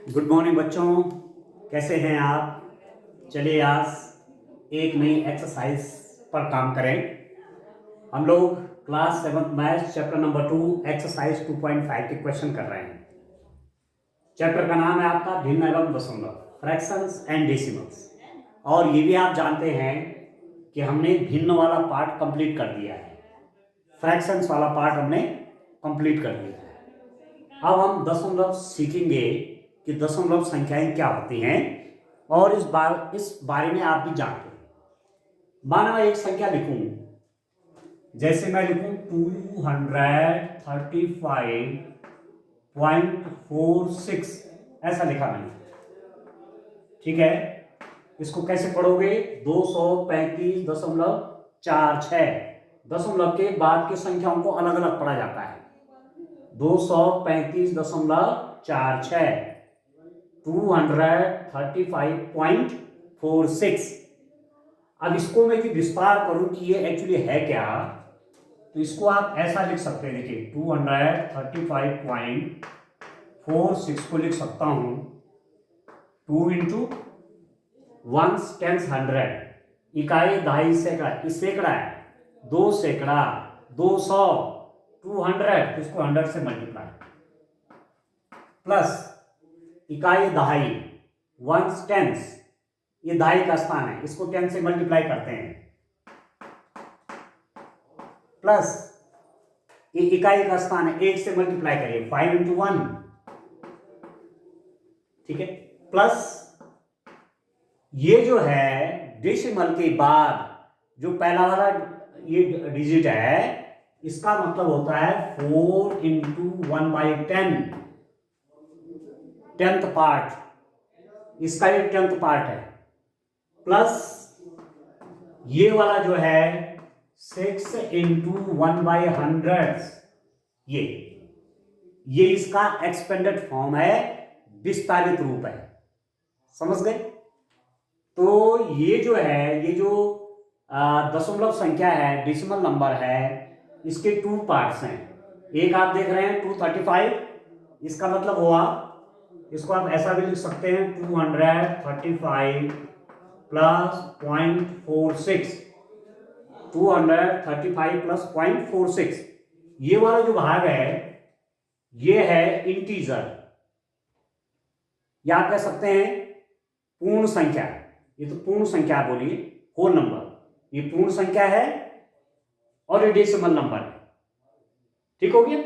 Good morning बच्चों, कैसे हैं आप। चलिए आज एक नई एक्सरसाइज पर काम करें। हम लोग class 7th maths chapter number 2 exercise 2.5 के क्वेश्चन कर रहे हैं। चैप्टर का नाम है आपका भिन्न एवं दशमलव, फ्रैक्शंस एंड डेसिमल्स। और ये भी आप जानते हैं कि हमने भिन्न वाला पार्ट कंप्लीट कर दिया है, फ्रैक्शंस वाला पार्ट हमने कंप्लीट कर दिया है। अब हम दशमलव सीखेंगे कि दशमलव संख्याएं क्या होती हैं, और इस बारे में आप भी जानते हैं। माना एक संख्या लिखूं, जैसे मैं लिखूं 235.46, ऐसा लिखा मैंने, ठीक है। इसको कैसे पढ़ोगे? 235.46, दशमलव के बाद की संख्याओं को अलग अलग पढ़ा जाता है। 235.46, 235.46। अब इसको मैं विस्तार करूं कि ये एक्चुअली है क्या, तो इसको आप ऐसा लिख सकते हैं। देखिए 235.46 को लिख सकता हूं 2 इंटू 1 टेंस 100, इकाई दहाई सैकड़ा, इस सैकड़ा है 2 सैकड़ा, 200, 200, इसको 100 से मल्टीप्लाई, प्लस इकाई दहाई 1 टेंस, ये दहाई का स्थान है, इसको 10 से मल्टीप्लाई करते हैं, प्लस ये इकाई का स्थान है 1 से मल्टीप्लाई करिए, 5 इंटू 1, ठीक है। प्लस ये जो है डेसिमल के बाद जो पहला वाला ये डिजिट है, इसका मतलब होता है 4 इंटू 1/10, 10th पार्ट, इसका ये 10th पार्ट है, प्लस ये वाला जो है 6 इंटू 1/100, ये इसका एक्सपेंडेड फॉर्म है, विस्तारित रूप है। समझ गए? तो ये जो है, ये जो दशमलव संख्या है, डेसिमल नंबर है, इसके 2 पार्ट्स हैं। एक आप देख रहे हैं 235, इसका मतलब हुआ, इसको आप ऐसा भी लिख सकते हैं 235 प्लस 0.46, 235 प्लस 0.46। ये वाला जो भाग है ये है इंटीजर, या आप कह सकते हैं पूर्ण संख्या। ये तो पूर्ण संख्या बोलिए, होल नंबर, ये पूर्ण संख्या है और ये डेसिमल नंबर है, ठीक हो गया।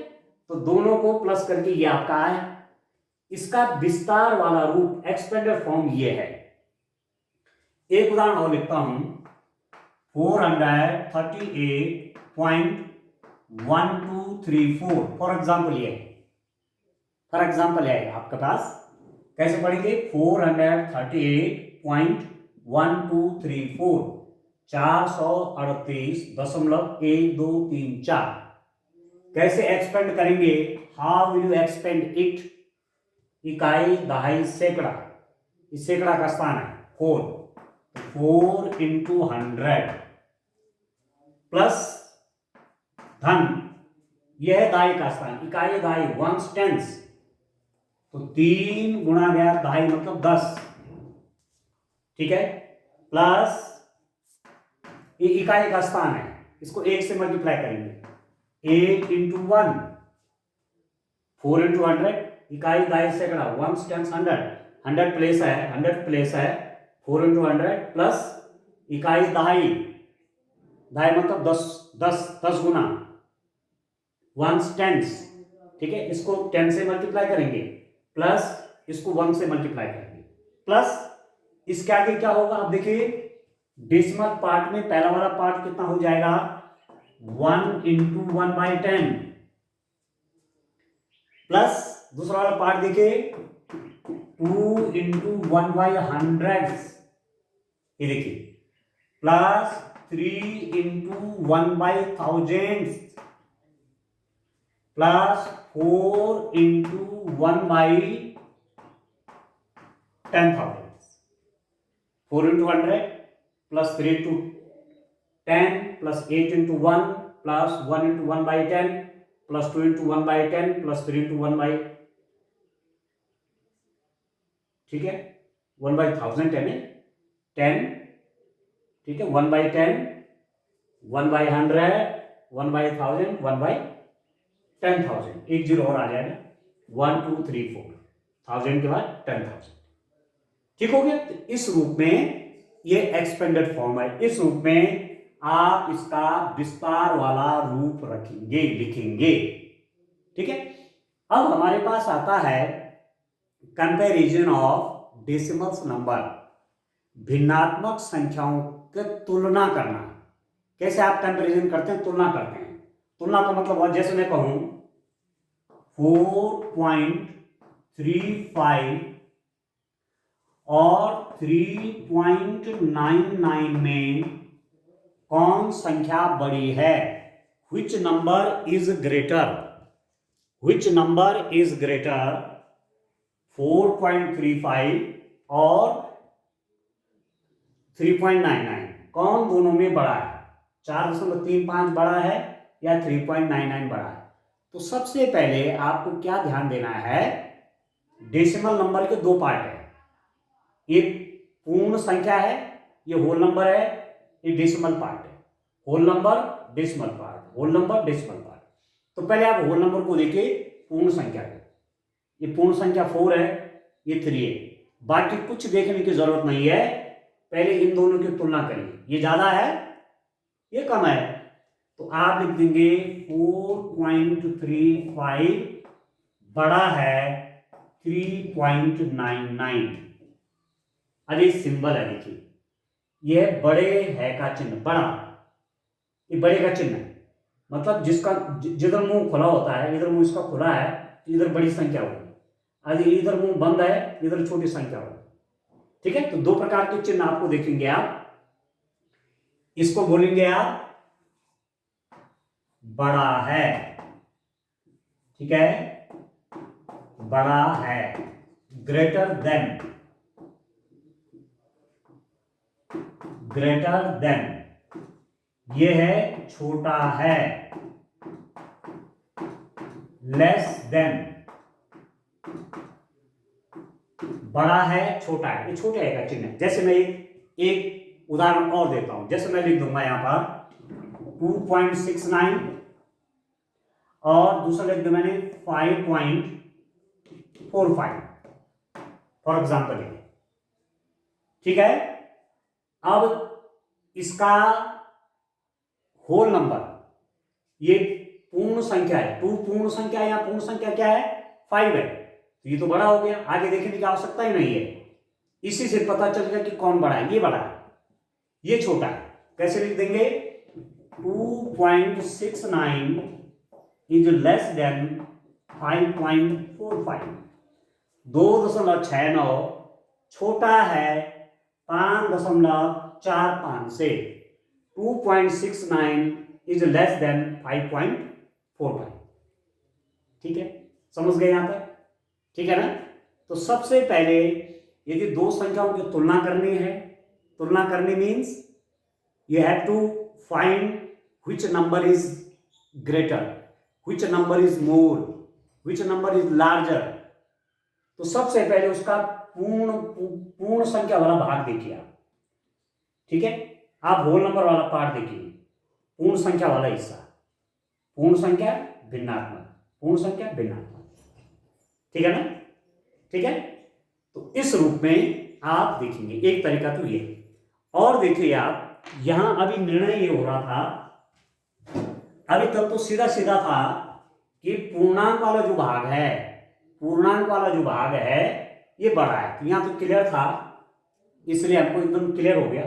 तो दोनों को प्लस करके ये आपका है। इसका विस्तार वाला रूप, एक्सपेंडेड फॉर्म ये है। एक उदाहरण और लिखता हूं, 438.1234, फॉर एग्जाम्पल है आपके पास। कैसे पढ़ेंगे? 438.1234, 438.1234। कैसे एक्सपेंड करेंगे? How will you expand it? इकाई दहाई सैकड़ा, इस सैकड़ा का स्थान है 4, 4 इंटू 100, प्लस धन, यह है दाई का स्थान, इकाई दहाई 1 टेंस, तो 3 गुणा गया दहाई मतलब 10, ठीक है, प्लस ये इकाई का स्थान है, इसको 1 से मल्टीप्लाई करेंगे, 8 इंटू 1, 4 इंटू 100, इकाई दहाई सैकड़ा 1 टेंस 100, 100 प्लेस है, 100 प्लेस है, 4 इंटू 100 प्लस इकाई दहाई, दहाई मतलब 10, 10, 10 गुना 1 टेंस, ठीक है, इसको 10 से मल्टीप्लाई करेंगे, प्लस इसको 1 से मल्टीप्लाई करेंगे, प्लस इसके आगे क्या होगा? अब देखिए डेसिमल पार्ट में पहला वाला पार्ट कितना हो जाएगा? 1 इंटू 1/10, प्लस दूसरा वाला पार्ट देखिए 2 इंटू 1/100, ये देखिए, plus 3 into 1/1000, plus 4 into 1/10,000, 4 into 100 plus 3 into 10 plus 8 into 1 plus 1 into 1/10, plus 2 into 1/10 plus 3 into 1/, ठीक है, 1/1000 है 10, ठीक है, 1/10, 1/100, 1/1000, 1/10,000, एक जीरो और आ जाएगा, 1 2 3 4, 1000 के बाद 10,000, ठीक हो गया। तो इस रूप में ये एक्सपेंडेड फॉर्म है। इस रूप में आप इसका विस्तार वाला रूप रखेंगे, लिखेंगे, ठीक है। अब हमारे पास आता है कंपैरिजन ऑफ डेसिमल्स नंबर, भिन्नात्मक संख्याओं की तुलना करना। कैसे आप कंपैरिजन करते हैं, तुलना करते हैं। तुलना का मतलब जैसे मैं कहूं 4.35 और 3.99 में कौन संख्या बड़ी है, which number is greater, which number is greater, 4.35 और 3.99, कौन दोनों में बड़ा है, 4.35 बड़ा है या 3.99 बड़ा है। तो सबसे पहले आपको क्या ध्यान देना है, डेसिमल नंबर के दो पार्ट है, एक पूर्ण संख्या है, ये होल नंबर है, ये डेसिमल पार्ट है, whole number decimal part, whole number decimal part. तो पहले आप होल नंबर को देखिए, पूर्ण संख्या है, ये पूर्ण संख्या 4 है, ये 3 है, बाकी कुछ देखने की जरूरत नहीं है, पहले इन दोनों की तुलना करिए, ये ज्यादा है ये कम है, तो आप लिख देंगे 4.35 बड़ा है 3.99। अब ये सिंबल है, देखिए यह बड़े है का चिन्ह, बड़ा, ये बड़े का चिन्ह है, मतलब जिसका जिधर मुंह खुला होता है, इधर मुंह इसका खुला है तो इधर बड़ी संख्या होगी, यदि इधर मुंह बंद है इधर छोटी संख्या होगी, ठीक है। तो दो प्रकार के चिन्ह आपको देखेंगे, आप इसको बोलेंगे आप बड़ा है, ठीक है, बड़ा है, ग्रेटर देन, ग्रेटर देन, ये है छोटा है, लेस देन, बड़ा है छोटा है, ये छोटे है का चिन्ह है। जैसे मैं एक उदाहरण और देता हूं, जैसे मैं लिख दूंगा यहां पर 2.69 और दूसरा लिख दूं मैंने 5.45 फॉर एग्जाम्पल, ठीक है। अब इसका होल नंबर, ये पूर्ण संख्या है, 2 पूर्ण संख्या है, या पूर्ण संख्या क्या है 5 है, तो ये तो बड़ा हो गया, आगे देखने की आवश्यकता ही नहीं है, इसी से पता चल गया कि कौन बड़ा है, ये बड़ा है ये छोटा है। कैसे लिख देंगे, 2.69 इज लेस देन 5.45, 2.69 छोटा है 5.45 से, 2.69 इज लेस देन 5.45, ठीक है, समझ गए यहां पर, ठीक है ना। तो सबसे पहले यदि दो संख्याओं की तुलना करनी है, तुलना करनी means you have to find which number is greater, which number is more, which number is larger. तो सबसे पहले उसका पूर्ण संख्या वाला भाग देखिए आप, ठीक है, आप होल नंबर वाला पार्ट देखिए, पूर्ण संख्या वाला हिस्सा, पूर्ण संख्या भिन्नात्मक, पूर्ण संख्या भिन्नात्मक, ठीक है ना, ठीक है। तो इस रूप में आप देखेंगे, एक तरीका तो ये, और देखिए आप यहां अभी निर्णय ये हो रहा था, अभी तक तो सीधा सीधा था कि पूर्णांक वाला जो भाग है, पूर्णांक वाला जो भाग है ये बड़ा है, तो यहां तो क्लियर था, इसलिए आपको एकदम क्लियर हो गया।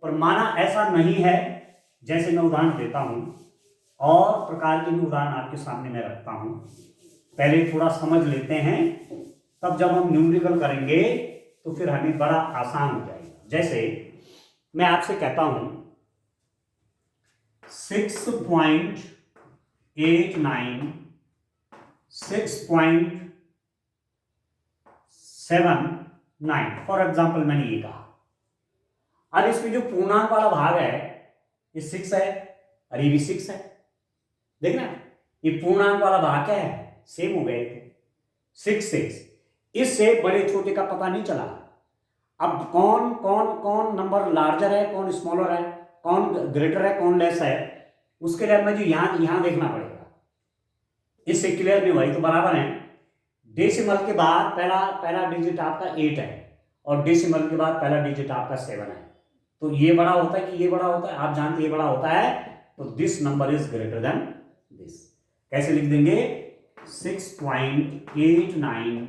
पर माना ऐसा नहीं है, जैसे मैं उदाहरण देता हूं, और प्रकार के भी उदाहरण आपके सामने मैं रखता हूं, पहले थोड़ा समझ लेते हैं, तब जब हम न्यूमेरिकल करेंगे तो फिर हमें बड़ा आसान हो जाएगा। जैसे मैं आपसे कहता हूं 6.89, 6.79 फॉर एग्जाम्पल मैंने ये कहा। अब इसमें जो पूर्णांक वाला भाग है ये 6 है और ये भी 6 है, देखना ये पूर्णांक वाला भाग क्या है, सेम हो गए थे 6 6। इससे बड़े छोटे का पता नहीं चला। अब कौन कौन कौन नंबर लार्जर है, कौन स्मॉलर है, कौन ग्रेटर है, कौन लेस है, उसके लिए मुझे यहां देखना पड़ेगा। इससे क्लियर नहीं हुआ, तो बराबर है। डेसिमल के बाद पहला पहला डिजिट आपका 8 है और डेसिमल के बाद पहला डिजिट आपका 7 है। तो ये बड़ा होता है कि ये बड़ा होता है, आप जानते हैं ये बड़ा होता है, तो this number is greater than this. कैसे लिख देंगे, 6.89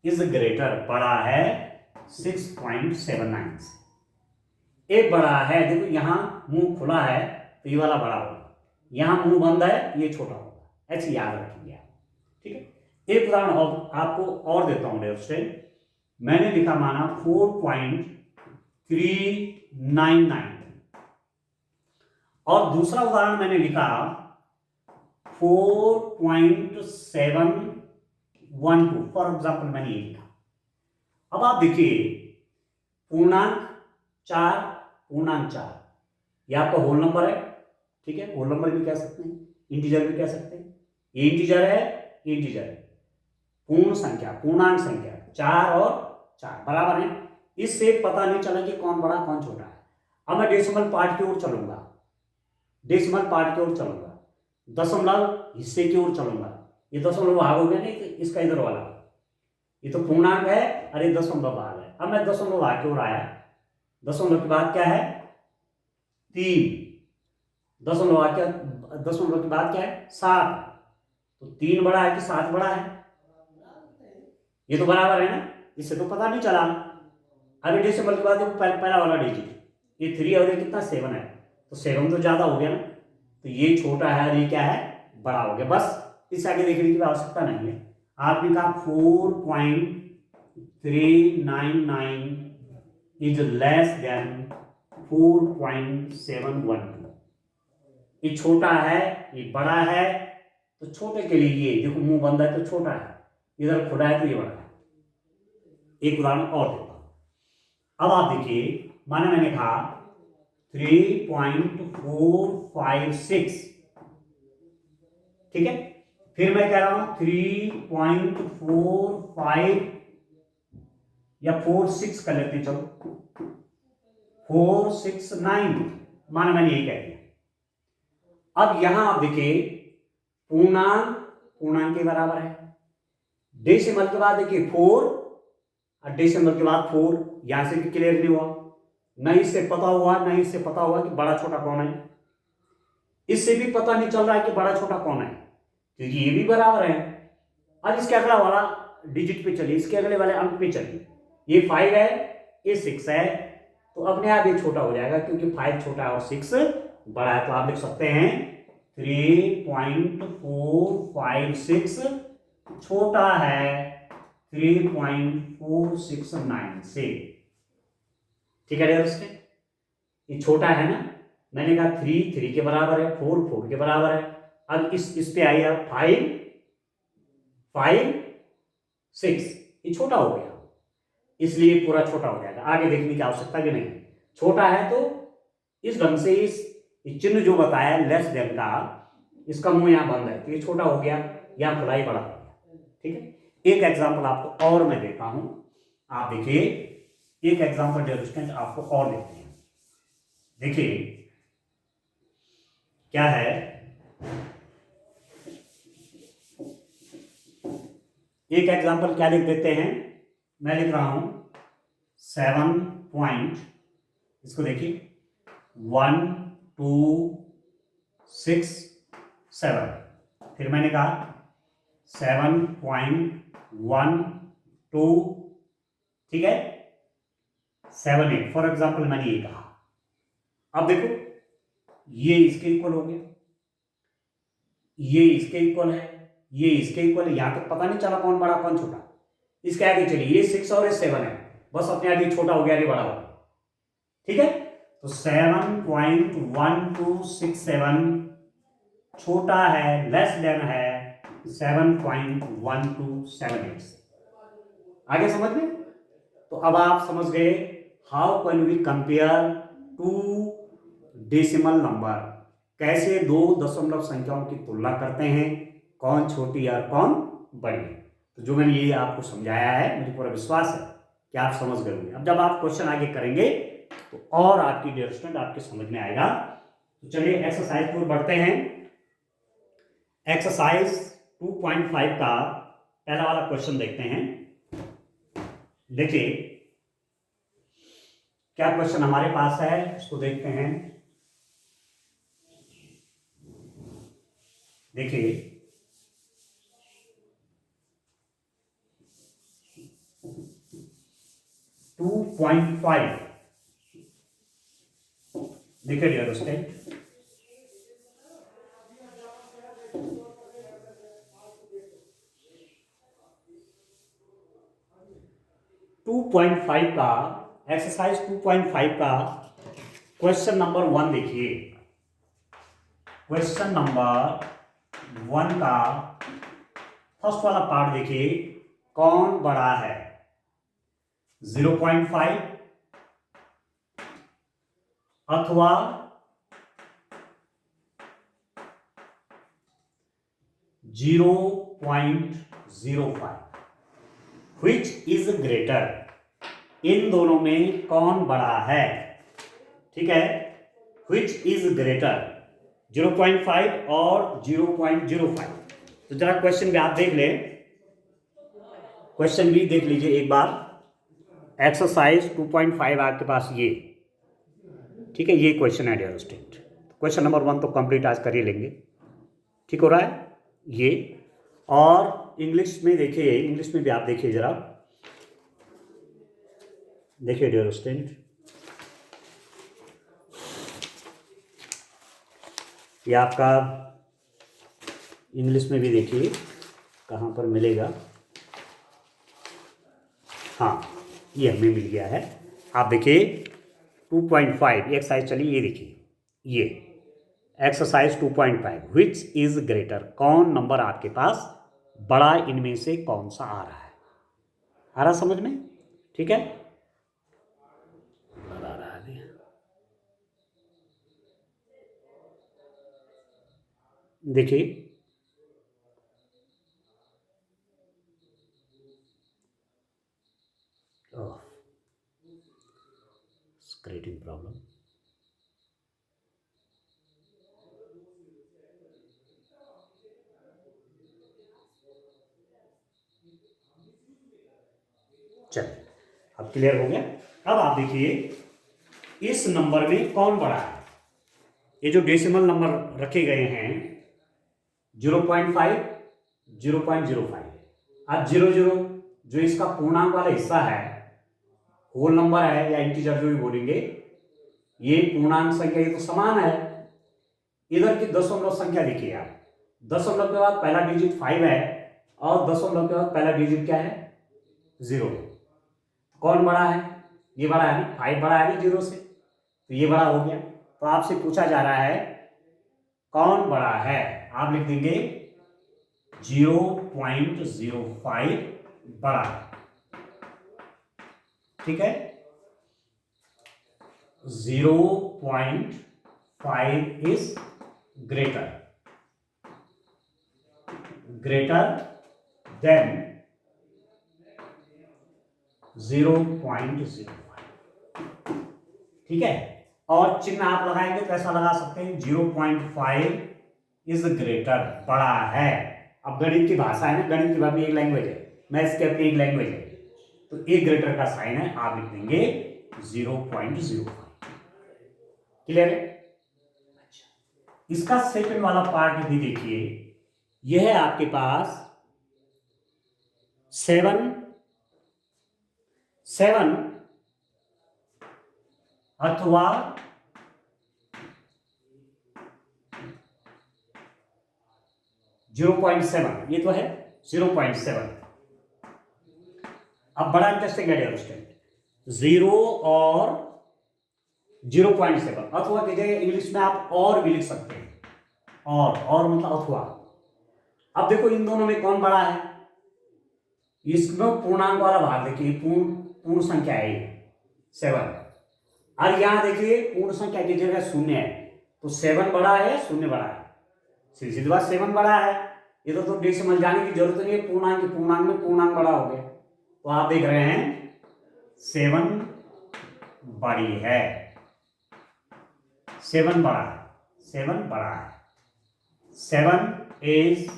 इज ग्रेटर, बड़ा है 6.79 से। एक बड़ा है, देखो यहां मुंह खुला है तो ये वाला बड़ा होगा, यहां मुंह बंद है ये छोटा होगा, ऐसे याद रखेंगे आप। ठीक है, एक उदाहरण और आपको और देता हूं स्टूडेंट। मैंने लिखा माना 4.399 और दूसरा उदाहरण मैंने लिखा 4.712, फॉर एग्जाम्पल मैंने ये लिखा। अब आप देखिए, पूर्णांक 4 पूर्णांक 4 ये आपका होल नंबर है। ठीक है, होल नंबर भी कह सकते हैं, इंटीजर भी कह सकते हैं। ये इंटीजर है, इंटीजर है, पूर्ण संख्या, पूर्णांक संख्या 4 और 4 बराबर है। इससे पता नहीं चला कि कौन बड़ा कौन छोटा है। अब मैं डेसिमल पार्ट की ओर चलूंगा, डेसिमल पार्ट की ओर चलूंगा, दशमलव हिस्से की ओर चलूंगा। ये दशमलव भाग हो गया नहीं, तो इसका इधर वाला, ये तो पूर्णांक है और ये दशमलव भाग है। अब मैं दशमलव भाग की ओर आया, दशमलव के बाद क्या है 3, दशमलव के बाद क्या है 7। तो 3 बड़ा है कि 7 बड़ा है, ये तो बराबर है ना, इससे तो पता नहीं चला। अभी डेसिमल के बाद देखो पहला वाला डिजिट ये 3 और ये कितना 7 है, तो 7 तो ज्यादा हो गया ना, तो ये छोटा है और ये क्या है बड़ा हो गया। बस इससे आगे देखने की आवश्यकता नहीं है। आपने कहा 4.399 इज लेस देन 4.712। ये छोटा है ये बड़ा है, तो छोटे के लिए ये देखो मुंह बंद है तो छोटा है, इधर खुला है तो ये बड़ा है। एक उदाहरण और देता हूं। अब आप देखिए, माना मैंने कहा 3.456, ठीक है, फिर मैं कह रहा हूं 3.45 या 46 कर लेते हैं, चलो 469, माना मैंने यही कह दिया। अब यहां आप देखिए, पूर्णांक पूर्णांक के बराबर है, डेसिमल के बाद देखिए 4 और डेसिमल के बाद 4, यहां से भी क्लियर नहीं हुआ, न इससे पता हुआ न इससे पता हुआ कि बड़ा छोटा कौन है। इससे भी पता नहीं चल रहा है कि बड़ा छोटा कौन है, क्योंकि ये भी बराबर है। अब इसके अगला वाला डिजिट पे चलिए, इसके अगले वाले अंक पे चलिए, ये 5 है ये 6 है, तो अपने आप ये छोटा हो जाएगा क्योंकि 5 छोटा है और 6 बड़ा है। तो आप लिख सकते हैं 3.456 छोटा है 3.469 से। ठीक है दोस्तों, ये छोटा है ना, मैंने कहा 3 के बराबर है, 4 के बराबर है। अब इस पे आइए 5 6, ये छोटा हो गया, इसलिए पूरा छोटा हो जाएगा, आगे देखने की आवश्यकता भी नहीं। छोटा है तो इस ढंग से इस चिन्ह जो बताया लेस देन का, इसका मुंह यहां बंद है तो ये छोटा हो गया, यहां खुला ही बड़ा हो गया। ठीक है, एक एग्जांपल आपको और मैं देता हूं, आप देखिए एक एग्जांपल डिस्टेंस आपको और देते हैं। देखिए क्या है, एक एग्जांपल क्या लिख देते हैं, मैं लिख रहा हूं 7 पॉइंट, इसको देखिए 1 2 6 7, फिर मैंने कहा 7.12, ठीक है 7 8, फॉर एग्जाम्पल मैंने ये कहा। अब देखो ये इसके इक्वल हो गया, ये इसके इक्वल है, ये इसके इक्वल है, यहां तक पता नहीं चला कौन बड़ा कौन छोटा। इसके आगे चलिए, ये 6 और ये 7 है, बस अपने आप ये छोटा हो गया ये बड़ा हो गया। ठीक है, तो 7.1267 छोटा है लेस देन है 7.1278। आगे समझ में, तो अब आप समझ गए how can we compare two decimal number. कैसे दो दशमलव संख्याओं की तुलना करते हैं, कौन छोटी और कौन बड़ी। तो जो मैंने ये आपको समझाया है, मुझे पूरा विश्वास है कि आप समझ गए होंगे। अब जब आप क्वेश्चन आगे करेंगे तो और आपकी डियर स्टूडेंट आपके समझ में आएगा। तो चलिए एक्सरसाइज पर बढ़ते हैं। एक्सरसाइज 2.5 का पहला वाला क्वेश्चन देखते हैं। देखिए क्या क्वेश्चन हमारे पास है, इसको देखते हैं। देखिए 2.5 देखिए dear student, two point five का एक्सरसाइज 2.5 का क्वेश्चन नंबर 1 देखिए। क्वेश्चन नंबर 1 का फर्स्ट वाला पार्ट देखिए, कौन बड़ा है, 0.5 अथवा 0.05, which is greater, इन दोनों में कौन बड़ा है। ठीक है, which is greater, 0.5 और 0.05। तो जरा क्वेश्चन भी आप देख लें, क्वेश्चन भी देख लीजिए एक बार। एक्सरसाइज 2.5 आपके पास ये, ठीक है, ये क्वेश्चन है डियर स्टूडेंट। क्वेश्चन नंबर 1 तो कंप्लीट आज कर ही लेंगे, ठीक हो रहा है ये। और इंग्लिश में देखिए, इंग्लिश में भी आप देखिए जरा, देखिए डियर स्टूडेंट, ये आपका इंग्लिश में भी देखिए कहाँ पर मिलेगा। हाँ, ये हमें मिल गया है। आप देखिए 2.5 एक्सरसाइज, चलिए ये देखिए, ये एक्सरसाइज 2.5, विच इज ग्रेटर, कौन नंबर आपके पास बड़ा, इनमें से कौन सा आ रहा है। आ रहा समझ में, ठीक है। देखिए क्रिएटिंग प्रॉब्लम, चलिए अब क्लियर हो गया। अब आप देखिए इस नंबर में कौन बड़ा है। ये जो डेसिमल नंबर रखे गए हैं 0.5, 0.05, अब 00 जो इसका पूर्णांक वाला हिस्सा है, होल नंबर है या इंटीजर जो भी बोलेंगे, ये पूर्णांक संख्या, ये तो समान है। इधर की दशमलव संख्या देखिए आप, दशमलव के बाद पहला डिजिट 5 है और दशमलव के बाद पहला डिजिट क्या है, 0। कौन बड़ा है, ये बड़ा है ना, 5 बड़ा है ना 0 से, तो ये बड़ा हो गया। तो आपसे पूछा जा रहा है कौन बड़ा है, आप लिख देंगे 0.05 बड़ा है, ठीक है। 0.5 इज ग्रेटर देन 0.05, ठीक है। और चिन्ह आप लगाएंगे तो ऐसा लगा सकते हैं 0.5 इज ग्रेटर, बड़ा है। अब गणित की भाषा है ना, गणित की अपनी एक लैंग्वेज है, मैथ्स की अपनी एक लैंग्वेज है, तो एक ग्रेटर का साइन है, आप लिख देंगे 0.05। क्लियर है। अच्छा, इसका सेकंड वाला पार्ट भी देखिए, यह है आपके पास 7 अथवा 0.7, ये तो है 0.7। अब बड़ा इंटरेस्टिंग है स्टूडेंट, 0 और 0.7 अथवा की जगह इंग्लिश में आप और भी लिख सकते हैं, और मतलब अथवा। अब देखो इन दोनों में कौन बड़ा है, इसमें पूर्णांक वाला भाग देखिए, पूर्ण संख्या है 7, और यहां देखिए पूर्ण संख्या की जगह 0 है, तो 7 बड़ा है या शून्य बड़ा है? सीधी सीधी बात 7 बड़ा है। इधर तो डेसिमल जाने की जरूरत नहीं है, पूर्णांक पूर्णांक में पूर्णांक बड़ा हो गया। तो आप देख रहे हैं 7 बड़ी है, 7 बड़ा है, 7 बड़ा है, 7 इज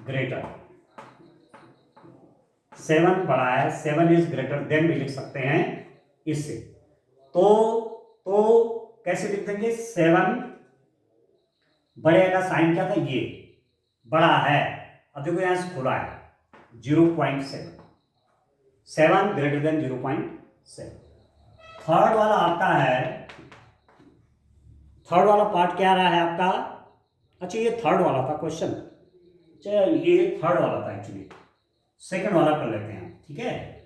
ग्रेटर, 7 बड़ा है, 7 इज ग्रेटर देन भी लिख सकते हैं इससे। तो कैसे लिख देंगे? 7 बड़े का साइन क्या था? ये बड़ा है। अब देखो यहां से खुला है 0.7, 7 ग्रेटर देन 0.7। थर्ड वाला आपका है, थर्ड वाला पार्ट क्या रहा है आपका? अच्छा ये थर्ड वाला था क्वेश्चन, अच्छा ये थर्ड वाला था एक्चुअली। सेकंड वाला कर लेते हैं, ठीक है।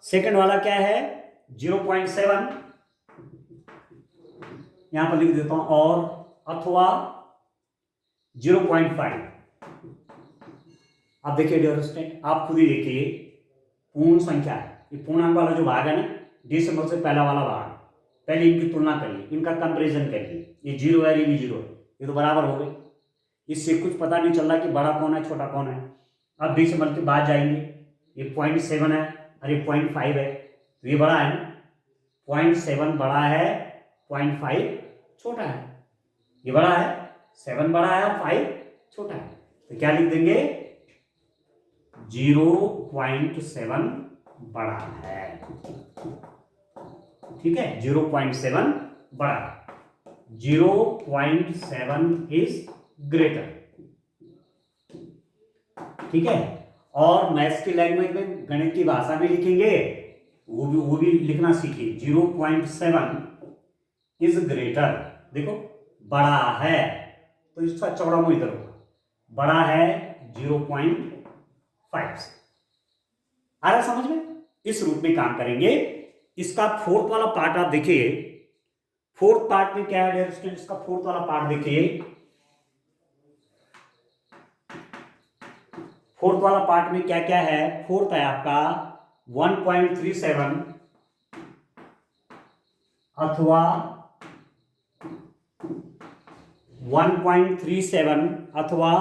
सेकंड वाला क्या है? 0.7 यहां पर लिख देता हूं, और अथवा 0.5। अब देखिए डियर स्टूडेंट, आप खुद ही देखिए, पूर्ण संख्या है, ये पूर्णांक वाला जो भाग है ना, डेसिमल से पहला वाला भाग, पहले इनकी तुलना करिए, इनका कंपैरिजन करिए। ये 0 है, ये भी 0 है, ये तो बराबर हो गए। इससे कुछ पता नहीं चल रहा कि बड़ा कौन है छोटा कौन है। अब डेसिमल के बाद जाएंगे, ये 0.7 है और ये 0.5 है, तो ये बड़ा है ना, 0.7 बड़ा है, 0.5 छोटा है। ये बड़ा है, 7 बड़ा है और 5 छोटा है, तो क्या लिख देंगे? 0.7 बड़ा है, ठीक है, 0.7 बड़ा है, 0.7 इज ग्रेटर, ठीक है। और मैथ्स की लैंग्वेज में, गणित की भाषा में लिखेंगे, वो भी लिखना सीखिए। 0.7 इज ग्रेटर, देखो बड़ा है तो इसका चौड़ा मुंह इधर होगा, बड़ा है 0.5 से। आ रहा समझ में? इस रूप में काम करेंगे। इसका फोर्थ वाला पार्ट आप देखिए, फोर्थ पार्ट में क्या है स्टूडेंट? इसका फोर्थ वाला पार्ट देखिए, फोर्थ वाला पार्ट में क्या क्या है? फोर्थ है आपका 1.37 अथवा 1.37 अथवा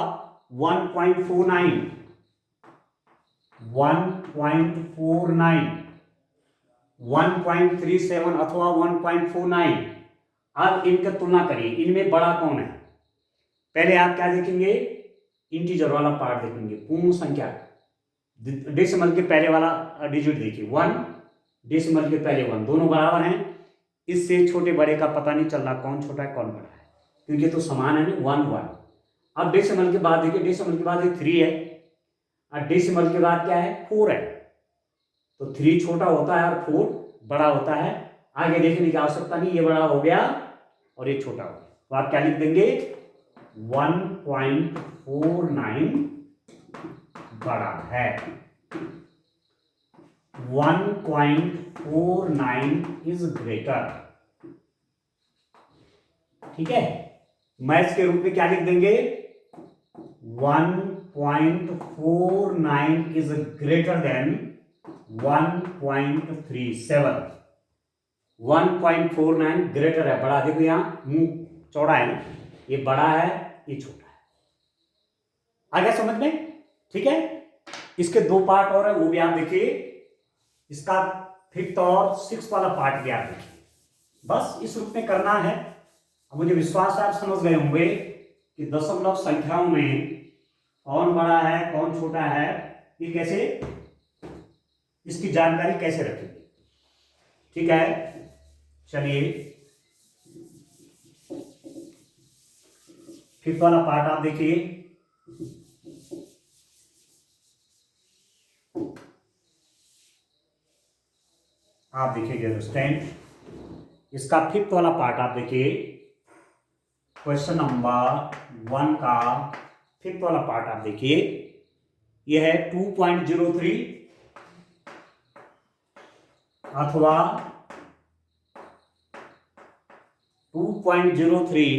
1.49, 1.49, 1.37 अथवा 1.49। अब इनका तुलना करिए, इनमें बड़ा कौन है? पहले आप क्या देखेंगे? इंटीजर वाला पार्ट देखेंगे, पूर्ण संख्या। डेसिमल के पहले वाला डिजिट देखिए 1, डेसिमल के पहले 1, दोनों बराबर हैं। इससे छोटे बड़े का पता नहीं चल रहा कौन छोटा है कौन बड़ा है, क्योंकि तो समान है ना, 1 1। अब डेसिमल के बाद देखिए, डेसिमल के बाद 3 है और डेसिमल के बाद क्या है? 4 है। तो 3 छोटा होता है और 4 बड़ा होता है। आगे देखने की आवश्यकता नहीं, ये बड़ा हो गया और ये छोटा हो गया, तो आप क्या लिख देंगे? 1.49 बड़ा है, 1.49 इज ग्रेटर, ठीक है। मैथ्स के रूप में क्या लिख देंगे? 1.49 इज ग्रेटर देन 1.37। 1.49 ग्रेटर है, बड़ा। देखो यहां मुंह चौड़ा है ना, ये बड़ा है ये छोटा है। आ गया समझ में? ठीक है। इसके 2 पार्ट और है, वो भी आप देखिए। इसका 5th और 6th वाला पार्ट भी आप देखिए। बस इस रूप में करना है। अब मुझे विश्वास है आप समझ गए होंगे कि दशमलव संख्याओं में कौन बड़ा है कौन छोटा है, ये कैसे, इसकी जानकारी कैसे रखेंगे, ठीक है। चलिए 5th वाला पार्ट आप देखिए। आप देखिए स्टैंड, इसका 5th वाला पार्ट आप देखिए। क्वेश्चन नंबर 1 का 5th वाला पार्ट आप देखिए। यह है 2.03 अथवा 2.03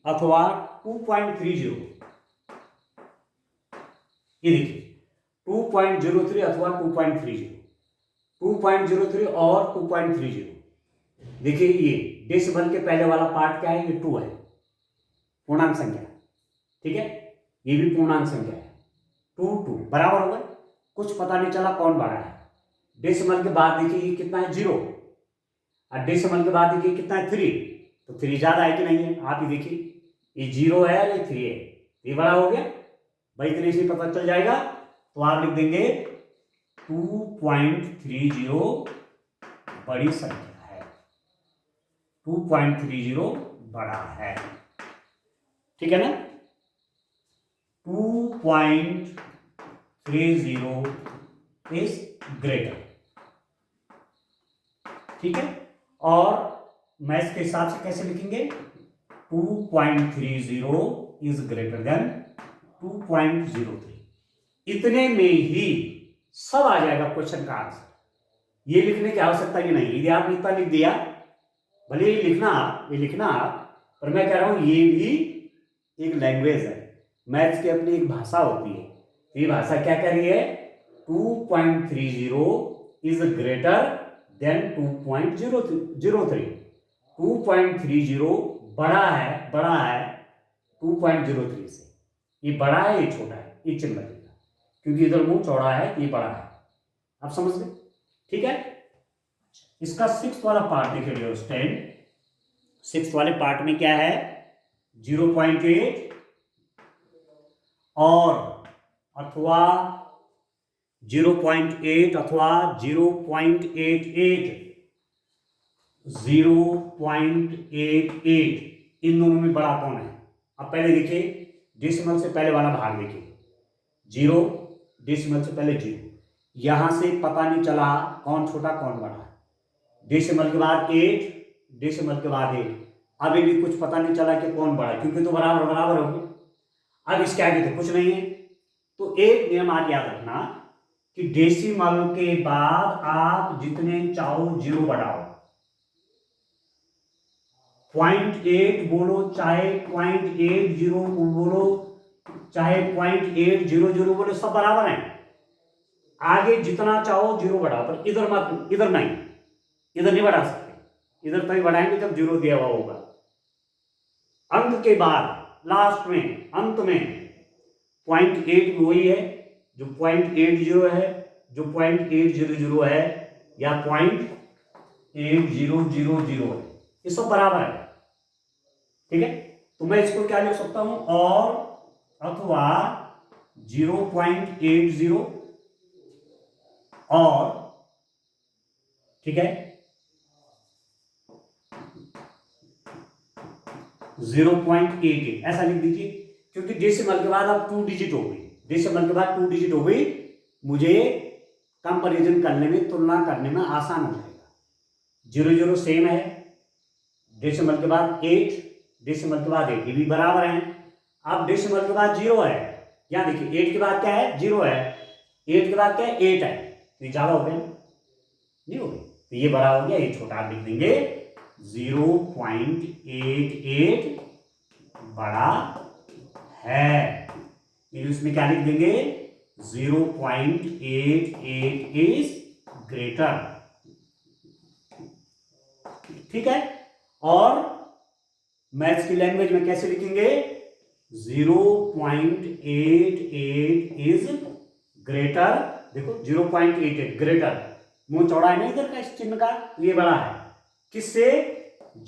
अथवा 2.30। ये देखिए 2.03 अथवा 2.30, 2.03 और 2.30। देखिए ये डेसिमल के पहले वाला पार्ट क्या है, ये 2 है, पूर्णांक संख्या, ठीक है, ये भी पूर्णांक संख्या है, 2 बराबर हो गए, कुछ पता नहीं चला कौन बड़ा है। डेसिमल के बाद देखिए ये कितना है 0, और डेसिमल के बाद देखिए कितना है 3, तो 3 ज्यादा है कि नहीं है, आप ही देखिए, ये 0 है और ये 3 है, ये बड़ा हो गया भाई, इतने से पता चल जाएगा। तो आप लिख देंगे 2.30 बड़ी संख्या है, 2.30 बड़ा है, ठीक है ना, 2.30 इज ग्रेटर, ठीक है। और मैथ्स के हिसाब से कैसे लिखेंगे, 2.30 इज ग्रेटर देन 2.03, इतने में ही सब आ जाएगा क्वेश्चन का आंसर, ये लिखने की आवश्यकता ही नहीं। यदि आपने इतना लिख दिया, भले ये लिखना पर मैं कह रहा हूं ये भी एक लैंग्वेज है, मैथ्स की अपनी एक भाषा होती है, ये भाषा क्या कह रही है, 2.30 इज ग्रेटर देन 2.03, 2.30 बड़ा है 2.03 से, ये बड़ा है ये छोटा है, ये चिन्ह लगेगा, क्योंकि इधर मुंह चौड़ा है, ये बड़ा है, आप समझ गए, ठीक है। इसका 6th वाला पार्ट देखिए डियर स्टूडेंट, 6th वाले पार्ट में क्या है, 0.8 और अथवा 0.8 अथवा 0.88, 0.88, इन दोनों में बड़ा कौन है। अब पहले देखिए डेसिमल से पहले वाला भाग देखिए, 0, डेसिमल से पहले 0, यहां से पता नहीं चला कौन छोटा कौन बड़ा है, डेसिमल के बाद 8, डेसिमल के बाद 8, अभी भी कुछ पता नहीं चला कि कौन बड़ा है, क्योंकि तो बराबर हो गए। अब इसके आगे तो कुछ नहीं है, तो एक नियम आज याद रखना कि डेसिमल के बाद आप जितने चाहो 0 बढ़ाओ, 0.8 बोलो चाहे 0.80 बोलो चाहे 0.800 बोलो, सब बराबर है, आगे जितना चाहो 0 बढ़ाओ, पर इधर मत, इधर नहीं बढ़ा सकते, इधर तभी बढ़ाएंगे जब 0 दिया हुआ होगा। अंक के बाद लास्ट में अंत में 0.8 वही है जो 0.80 है, जो 0.800 है या 0.8000 है, ये सब बराबर है, ठीक है। तो मैं इसको क्या लिख सकता हूं, और अथवा 0.80 और, ठीक है, 0.88 ऐसा लिख दीजिए, क्योंकि डेसिमल के बाद अब 2 डिजिट हो गई, डेसिमल के बाद 2 डिजिट हो गई, मुझे कंपैरिजन करने में, तुलना करने में आसान हो जाएगा। 0 सेम है, डेसिमल के बाद 8, डेसिमल के बाद 8, ये भी बराबर हैं। अब डेसिमल के बाद 0 है, यहां देखिए 8 के बाद क्या है, 0 है, 8 के बाद क्या है, 8 है, तो ये ज्यादा हो गए नहीं हो गए, तो ये बड़ा हो गया, ये छोटा, आप लिख देंगे 0.88 बड़ा है, इंग्लिश में क्या लिख देंगे, 0.88 इज ग्रेटर, ठीक है। और मैथ्स की लैंग्वेज में कैसे लिखेंगे, 0.88 इज ग्रेटर, देखो 0.88 ग्रेटर, मुंह चौड़ा है ना इधर का, इस चिन्ह का, ये बड़ा है किससे,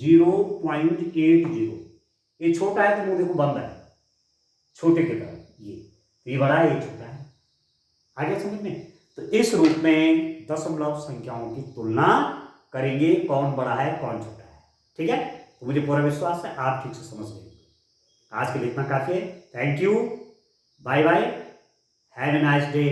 0.80, ये छोटा है तो मुंह देखो बंद है, छोटे के तरह, ये बड़ा है ये छोटा है, आगे समझ में। तो इस रूप में दशमलव संख्याओं की तुलना करेंगे, कौन बड़ा है कौन छोटा है, ठीक है। तो मुझे पूरा विश्वास है आप ठीक से समझ गए। आज के लिए इतना काफी है, thank you, bye bye, have a nice day.